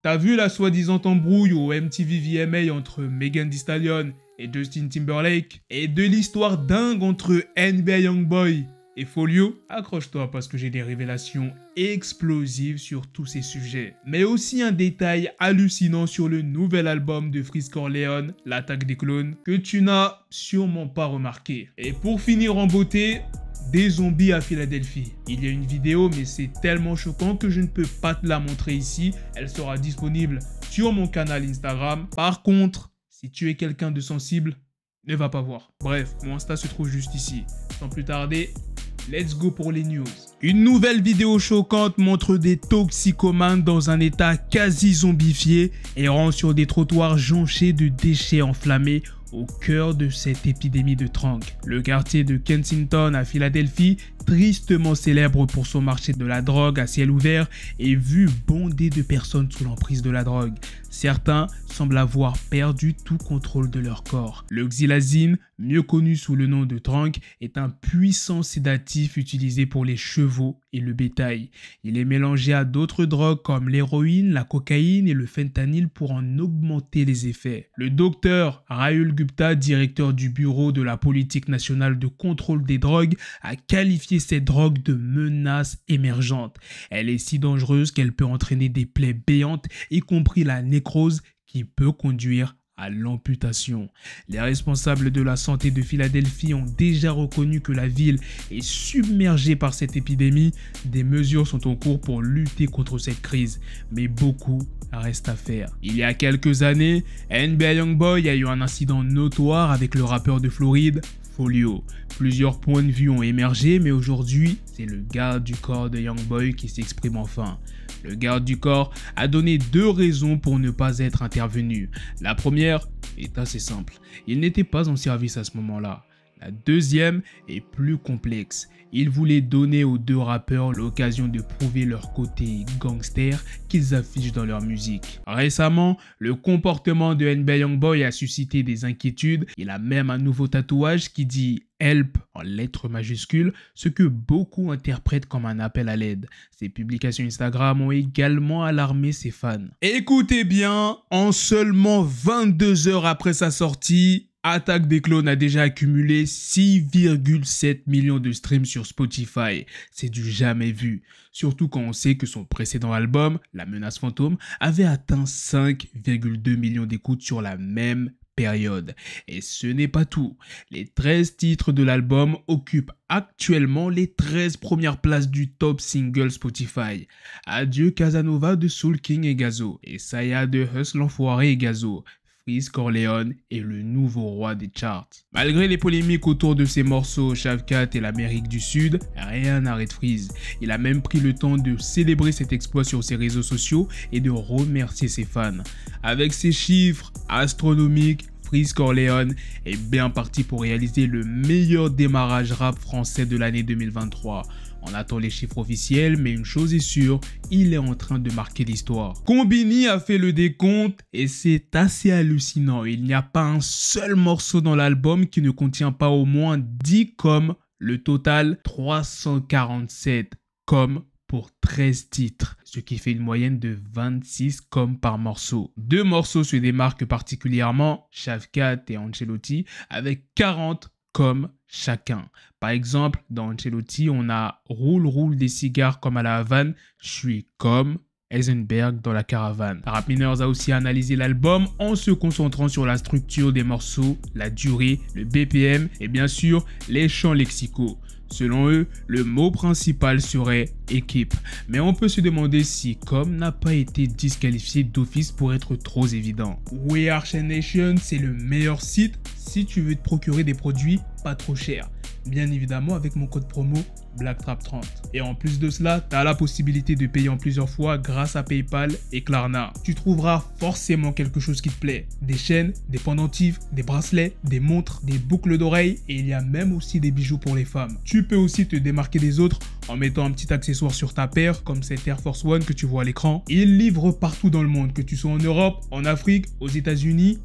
T'as vu la soi-disant embrouille au MTV VMA entre Megan Thee Stallion et Justin Timberlake? Et de l'histoire dingue entre NBA Youngboy et Folio? Accroche-toi parce que j'ai des révélations explosives sur tous ces sujets. Mais aussi un détail hallucinant sur le nouvel album de Freeze Corleone, L'attaque des clones, que tu n'as sûrement pas remarqué. Et pour finir en beauté, des zombies à Philadelphie. Il y a une vidéo, mais c'est tellement choquant que je ne peux pas te la montrer ici. Elle sera disponible sur mon canal Instagram. Par contre, si tu es quelqu'un de sensible, ne va pas voir. Bref, mon Insta se trouve juste ici. Sans plus tarder, let's go pour les news. Une nouvelle vidéo choquante montre des toxicomanes dans un état quasi zombifié, errant sur des trottoirs jonchés de déchets enflammés au cœur de cette épidémie de trank. Le quartier de Kensington à Philadelphie, tristement célèbre pour son marché de la drogue à ciel ouvert, est vu bondé de personnes sous l'emprise de la drogue. Certains semblent avoir perdu tout contrôle de leur corps. Le xylazine, mieux connu sous le nom de trank, est un puissant sédatif utilisé pour les chevaux et le bétail. Il est mélangé à d'autres drogues comme l'héroïne, la cocaïne et le fentanyl pour en augmenter les effets. Le docteur Rahul Gupta, directeur du bureau de la politique nationale de contrôle des drogues, a qualifié cette drogue de menace émergente. Elle est si dangereuse qu'elle peut entraîner des plaies béantes, y compris la nécrose qui peut conduire à l'amputation. Les responsables de la santé de Philadelphie ont déjà reconnu que la ville est submergée par cette épidémie. Des mesures sont en cours pour lutter contre cette crise, mais beaucoup reste à faire. Il y a quelques années, NBA Youngboy a eu un incident notoire avec le rappeur de Floride, Folio. Plusieurs points de vue ont émergé, mais aujourd'hui, c'est le garde du corps de Youngboy qui s'exprime enfin. Le garde du corps a donné deux raisons pour ne pas être intervenu. La première est assez simple. Il n'était pas en service à ce moment-là. La deuxième est plus complexe. Il voulait donner aux deux rappeurs l'occasion de prouver leur côté gangster qu'ils affichent dans leur musique. Récemment, le comportement de NBA Youngboy a suscité des inquiétudes. Il a même un nouveau tatouage qui dit « Help » en lettres majuscules, ce que beaucoup interprètent comme un appel à l'aide. Ses publications Instagram ont également alarmé ses fans. Écoutez bien, en seulement 22 heures après sa sortie, Attaque des clones a déjà accumulé 6,7 millions de streams sur Spotify. C'est du jamais vu. Surtout quand on sait que son précédent album, La Menace Fantôme, avait atteint 5,2 millions d'écoutes sur la même période. Et ce n'est pas tout. Les 13 titres de l'album occupent actuellement les 13 premières places du top single Spotify. Adieu Casanova de Soul King et Gazo. Et Saya de Hustle l'Enfoiré et Gazo. Freeze Corleone est le nouveau roi des charts. Malgré les polémiques autour de ses morceaux Shavkat et l'Amérique du Sud, rien n'arrête Freeze. Il a même pris le temps de célébrer cet exploit sur ses réseaux sociaux et de remercier ses fans. Avec ses chiffres astronomiques, Freeze Corleone est bien parti pour réaliser le meilleur démarrage rap français de l'année 2023. On attend les chiffres officiels, mais une chose est sûre, il est en train de marquer l'histoire. Combini a fait le décompte et c'est assez hallucinant. Il n'y a pas un seul morceau dans l'album qui ne contient pas au moins 10 coms. Le total, 347 coms pour 13 titres, ce qui fait une moyenne de 26 coms par morceau. Deux morceaux se démarquent particulièrement, Shavkat et Ancelotti, avec 40 coms chacun. Par exemple, dans Ancelotti, on a roule des cigares comme à la Havane, je suis comme Heisenberg dans la caravane. Rapmineurs a aussi analysé l'album en se concentrant sur la structure des morceaux, la durée, le BPM et bien sûr les champs lexicaux. Selon eux, le mot principal serait équipe. Mais on peut se demander si Com n'a pas été disqualifié d'office pour être trop évident. We Are Chain Nation, c'est le meilleur site si tu veux te procurer des produits pas trop chers. Bien évidemment avec mon code promo BlackTrap30. Et en plus de cela, tu as la possibilité de payer en plusieurs fois grâce à PayPal et Klarna. Tu trouveras forcément quelque chose qui te plaît. Des chaînes, des pendentifs, des bracelets, des montres, des boucles d'oreilles et il y a même aussi des bijoux pour les femmes. Tu peux aussi te démarquer des autres en mettant un petit accessoire sur ta paire comme cette Air Force One que tu vois à l'écran. Ils livrent partout dans le monde, que tu sois en Europe, en Afrique, aux États-Unis.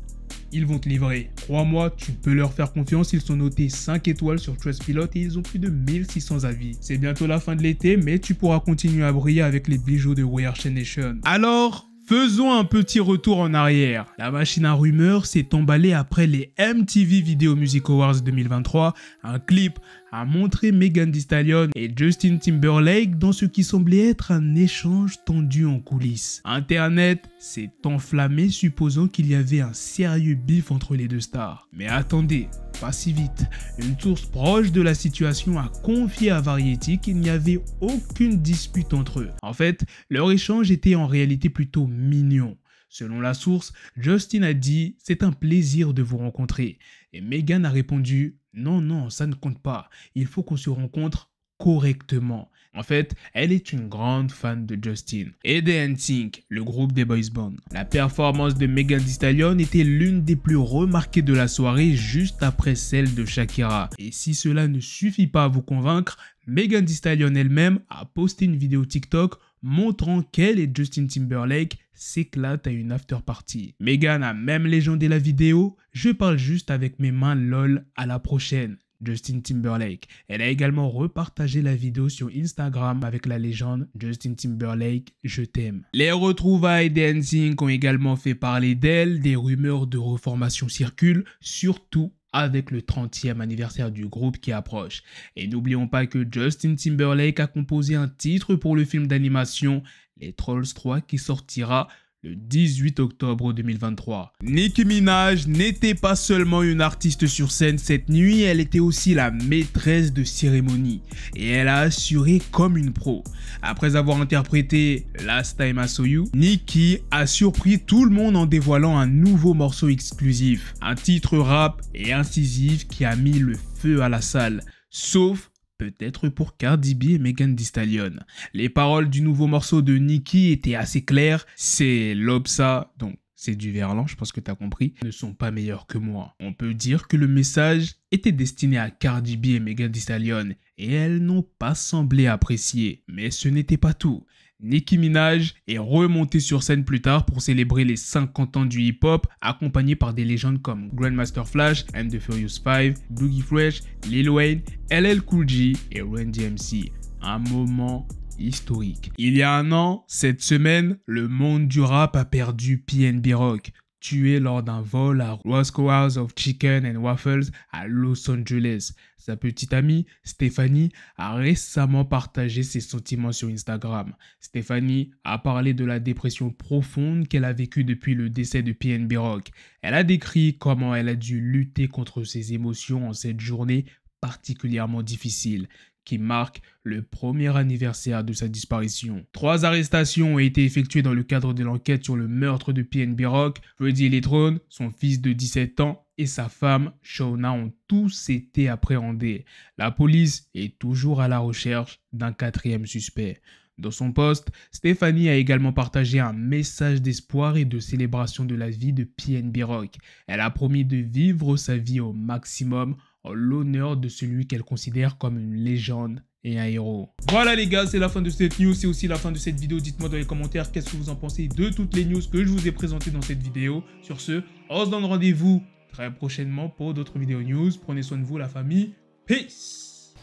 Ils vont te livrer. Crois-moi, tu peux leur faire confiance. Ils sont notés 5 étoiles sur Trustpilot et ils ont plus de 1600 avis. C'est bientôt la fin de l'été, mais tu pourras continuer à briller avec les bijoux de We Are Chain Nation. Alors, Faisons un petit retour en arrière. La machine à rumeurs s'est emballée après les MTV Video Music Awards 2023. Un clip a montré Megan Thee Stallion et Justin Timberlake dans ce qui semblait être un échange tendu en coulisses. Internet s'est enflammé supposant qu'il y avait un sérieux bif entre les deux stars. Mais attendez, pas si vite. Une source proche de la situation a confié à Variety qu'il n'y avait aucune dispute entre eux. En fait, leur échange était en réalité plutôt mignon. Selon la source, Justin a dit « C'est un plaisir de vous rencontrer » et Megan a répondu « Non, ça ne compte pas. Il faut qu'on se rencontre correctement. » En fait, elle est une grande fan de Justin et de NSYNC, le groupe des boys bands. La performance de Megan Thee Stallion était l'une des plus remarquées de la soirée juste après celle de Shakira. Et si cela ne suffit pas à vous convaincre, Megan Thee Stallion elle-même a posté une vidéo TikTok montrant qu'elle et Justin Timberlake s'éclatent à une after party. Megan a même légendé la vidéo « Je parle juste avec mes mains lol, à la prochaine ». Justin Timberlake. Elle a également repartagé la vidéo sur Instagram avec la légende Justin Timberlake, je t'aime. Les retrouvailles des NSYNC ont également fait parler d'elle, des rumeurs de reformation circulent, surtout avec le 30e anniversaire du groupe qui approche. Et n'oublions pas que Justin Timberlake a composé un titre pour le film d'animation Les Trolls 3 qui sortira le 18 octobre 2023. Nicki Minaj n'était pas seulement une artiste sur scène cette nuit, elle était aussi la maîtresse de cérémonie et elle a assuré comme une pro. Après avoir interprété Last Time I Saw You, Nicki a surpris tout le monde en dévoilant un nouveau morceau exclusif, un titre rap et incisif qui a mis le feu à la salle, sauf peut-être pour Cardi B et Megan Thee Stallion. Les paroles du nouveau morceau de Nicki étaient assez claires. C'est l'Obsa, donc c'est du verlan, je pense que tu as compris, ne sont pas meilleurs que moi. On peut dire que le message était destiné à Cardi B et Megan Thee Stallion et elles n'ont pas semblé apprécier. Mais ce n'était pas tout. Nicki Minaj est remontée sur scène plus tard pour célébrer les 50 ans du hip-hop, accompagnée par des légendes comme Grandmaster Flash, and the Furious 5, Dougie Fresh, Lil Wayne, LL Cool J et Run DMC. Un moment historique. Il y a un an, cette semaine, le monde du rap a perdu PNB Rock, tué lors d'un vol à Roscoe House of Chicken and Waffles à Los Angeles. Sa petite amie, Stéphanie, a récemment partagé ses sentiments sur Instagram. Stéphanie a parlé de la dépression profonde qu'elle a vécue depuis le décès de PNB Rock. Elle a décrit comment elle a dû lutter contre ses émotions en cette journée particulièrement difficile, qui marque le premier anniversaire de sa disparition. 3 arrestations ont été effectuées dans le cadre de l'enquête sur le meurtre de PNB Rock. Freddie Letron, son fils de 17 ans, et sa femme, Shauna, ont tous été appréhendés. La police est toujours à la recherche d'un 4e suspect. Dans son post, Stéphanie a également partagé un message d'espoir et de célébration de la vie de PNB Rock. Elle a promis de vivre sa vie au maximum en l'honneur de celui qu'elle considère comme une légende et un héros. Voilà les gars, c'est la fin de cette news, c'est aussi la fin de cette vidéo. Dites-moi dans les commentaires qu'est-ce que vous en pensez de toutes les news que je vous ai présentées dans cette vidéo. Sur ce, on se donne rendez-vous très prochainement pour d'autres vidéos news. Prenez soin de vous la famille. Peace.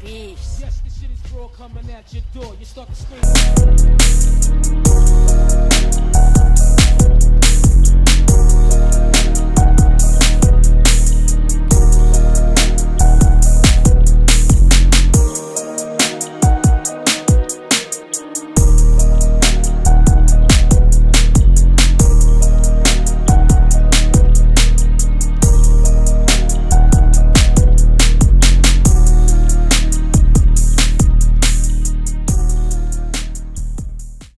Peace. Yes, the shit is raw coming at your door. You start to scream.